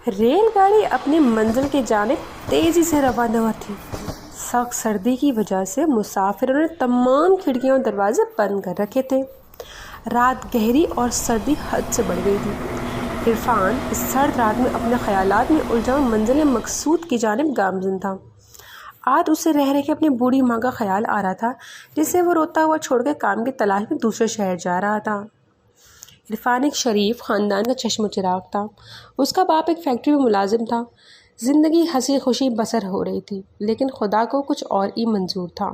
Rail گاڑی اپنی منزل کی جانب تیزی سے روانہ تھی۔ سخت سردی کی وجہ سے مسافروں نے تمام کھڑکیاں اور دروازے بند کر رکھے تھے۔ رات گہری اور سردی حد سے بڑھ گئی تھی۔ عرفان اس سرد رات میں اپنے خیالات میں الجھا منزل مقصود کی جانب گامزن تھا۔ آج اسے رہ کے اپنی بوڑھی ماں کا خیال آ رہا تھا، جسے وہ روتا ہوا چھوڑ کے کام کی تلاش میں دوسرے شہر جا رہا تھا۔ عرفان ایک شریف خاندان کا چشم و چراغ تھا۔ اس کا باپ ایک فیکٹری میں ملازم تھا۔ زندگی ہنسی خوشی بسر ہو رہی تھی، لیکن خدا کو کچھ اور ہی منظور تھا۔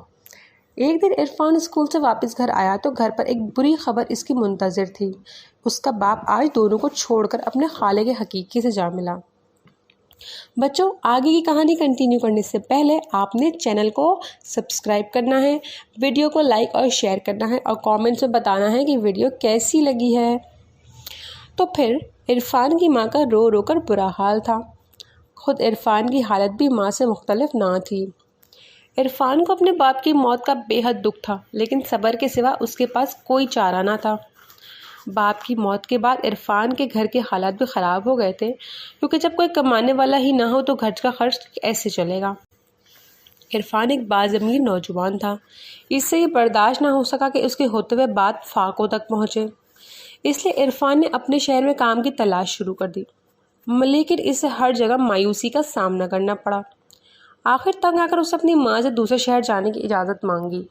ایک دن عرفان اسکول سے واپس گھر آیا تو گھر پر ایک بری خبر اس کی منتظر تھی۔ اس کا باپ آج دونوں کو چھوڑ کر اپنے خالے کے حقیقی سے جا ملا۔ بچوں، آگے کی کہانی کنٹینیو کرنے سے پہلے آپ نے چینل کو سبسکرائب کرنا ہے، ویڈیو کو لائک اور شیئر کرنا ہے اور کامنٹس میں بتانا ہے کہ ویڈیو کیسی لگی ہے۔ تو پھر عرفان کی ماں کا رو رو کر برا حال تھا۔ خود عرفان کی حالت بھی ماں سے مختلف نہ تھی۔ عرفان کو اپنے باپ کی موت کا بے حد دکھ تھا، لیکن صبر کے سوا اس کے پاس کوئی چارہ نہ تھا۔ باپ کی موت کے بعد عرفان کے گھر کے حالات بھی خراب ہو گئے تھے، کیونکہ جب کوئی کمانے والا ہی نہ ہو تو گھر کا خرچ ایسے چلے گا۔ عرفان ایک باضمیر نوجوان تھا۔ اس سے یہ برداشت نہ ہو سکا کہ اس کے ہوتے ہوئے بات فاقوں تک پہنچے، اس لیے عرفان نے اپنے شہر میں کام کی تلاش شروع کر دی، لیکن اسے ہر جگہ مایوسی کا سامنا کرنا پڑا۔ آخر تنگ آ کر اسے اپنی ماں سے دوسرے شہر جانے کی اجازت مانگی۔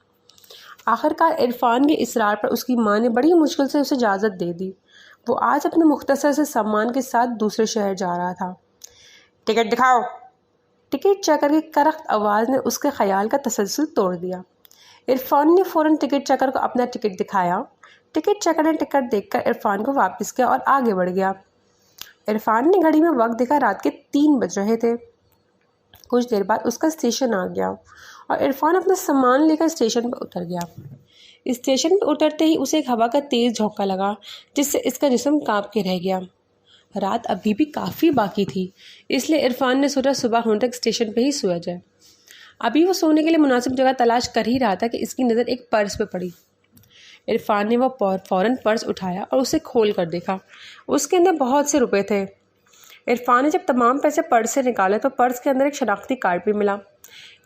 آخرکار عرفان کے اصرار پر اس کی ماں نے بڑی مشکل سے اسے اجازت دے دی۔ وہ آج اپنے مختصر سے سامان کے ساتھ دوسرے شہر جا رہا تھا۔ ٹکٹ دکھاؤ! ٹکٹ چیکر کی کرخت آواز نے اس کے خیال کا تسلسل توڑ دیا۔ عرفان نے فوراً ٹکٹ چیکر کو اپنا ٹکٹ دکھایا۔ ٹکٹ چیکر نے ٹکٹ دیکھ کر عرفان کو واپس کیا اور آگے بڑھ گیا۔ عرفان نے گھڑی میں وقت دیکھا، رات کے 3 بج رہے تھے۔ کچھ دیر بعد اس کا اسٹیشن آ گیا اور عرفان اپنا سامان لے کر اسٹیشن پر اتر گیا۔ اسٹیشن پر اترتے ہی اسے ایک ہوا کا تیز جھونکا لگا، جس سے اس کا جسم کانپ کے رہ گیا۔ رات ابھی بھی کافی باقی تھی، اس لیے عرفان نے سوچا صبح ہونے تک اسٹیشن پہ ہی سویا جائے۔ ابھی وہ سونے کے لیے مناسب جگہ تلاش کر ہی رہا تھا کہ اس کی نظر ایک پرس پہ پڑی۔ عرفان نے وہ فوراً پرس اٹھایا اور اسے کھول کر دیکھا۔ اس کے اندر بہت سے روپے تھے۔ عرفان نے جب تمام پیسے پرس سے نکالے تو پرس کے اندر ایک شناختی کارڈ بھی ملا۔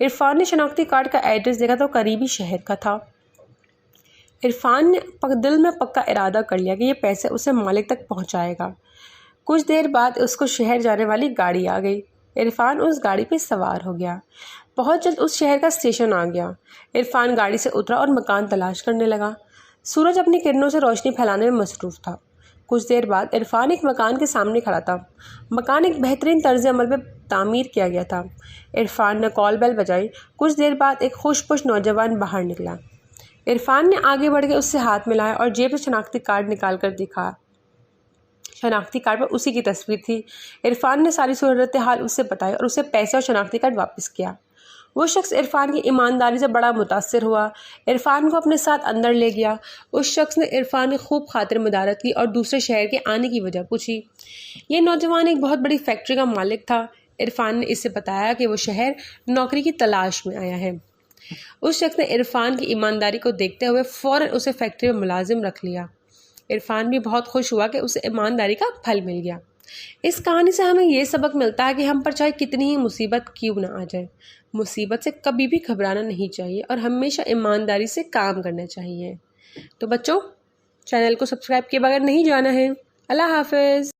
عرفان نے شناختی کارڈ کا ایڈریس دیکھا تو قریبی شہر کا تھا۔ عرفان نے دل میں پکا ارادہ کر لیا کہ یہ پیسے اسے مالک تک پہنچائے گا۔ کچھ دیر بعد اس کو شہر جانے والی گاڑی آ گئی۔ عرفان اس گاڑی پہ سوار ہو گیا۔ بہت جلد اس شہر کا اسٹیشن آ گیا۔ عرفان گاڑی سے اترا اور مکان تلاش کرنے لگا۔ سورج اپنی کرنوں سے روشنی پھیلانے میں مصروف تھا۔ کچھ دیر بعد عرفان ایک مکان کے سامنے کھڑا تھا۔ مکان ایک بہترین طرز عمل میں تعمیر کیا گیا تھا۔ عرفان نے کال بیل بجائی۔ کچھ دیر بعد ایک خوش پوش نوجوان باہر نکلا۔ عرفان نے آگے بڑھ کے اس سے ہاتھ ملایا اور جیب سے شناختی کارڈ نکال کر دکھا۔ شناختی کارڈ پر اسی کی تصویر تھی۔ عرفان نے ساری صورتحال اسے بتائی اور اسے پیسے اور شناختی کارڈ واپس کیا۔ وہ شخص عرفان کی ایمانداری سے بڑا متاثر ہوا۔ عرفان کو اپنے ساتھ اندر لے گیا۔ اس شخص نے عرفان کی خوب خاطر مدارت کی اور دوسرے شہر کے آنے کی وجہ پوچھی۔ یہ نوجوان ایک بہت بڑی فیکٹری کا مالک تھا۔ عرفان نے اسے بتایا کہ وہ شہر نوکری کی تلاش میں آیا ہے۔ اس شخص نے عرفان کی ایمانداری کو دیکھتے ہوئے فوراً اسے فیکٹری میں ملازم رکھ لیا۔ عرفان بھی بہت خوش ہوا کہ اسے ایمانداری کا پھل مل گیا۔ اس کہانی سے ہمیں یہ سبق ملتا ہے کہ ہم پر چاہے کتنی ہی مصیبت کیوں نہ آ جائے، مصیبت سے کبھی بھی گھبرانا نہیں چاہیے اور ہمیشہ ایمانداری سے کام کرنا چاہیے۔ تو بچوں، چینل کو سبسکرائب کیے بغیر نہیں جانا ہے۔ اللہ حافظ۔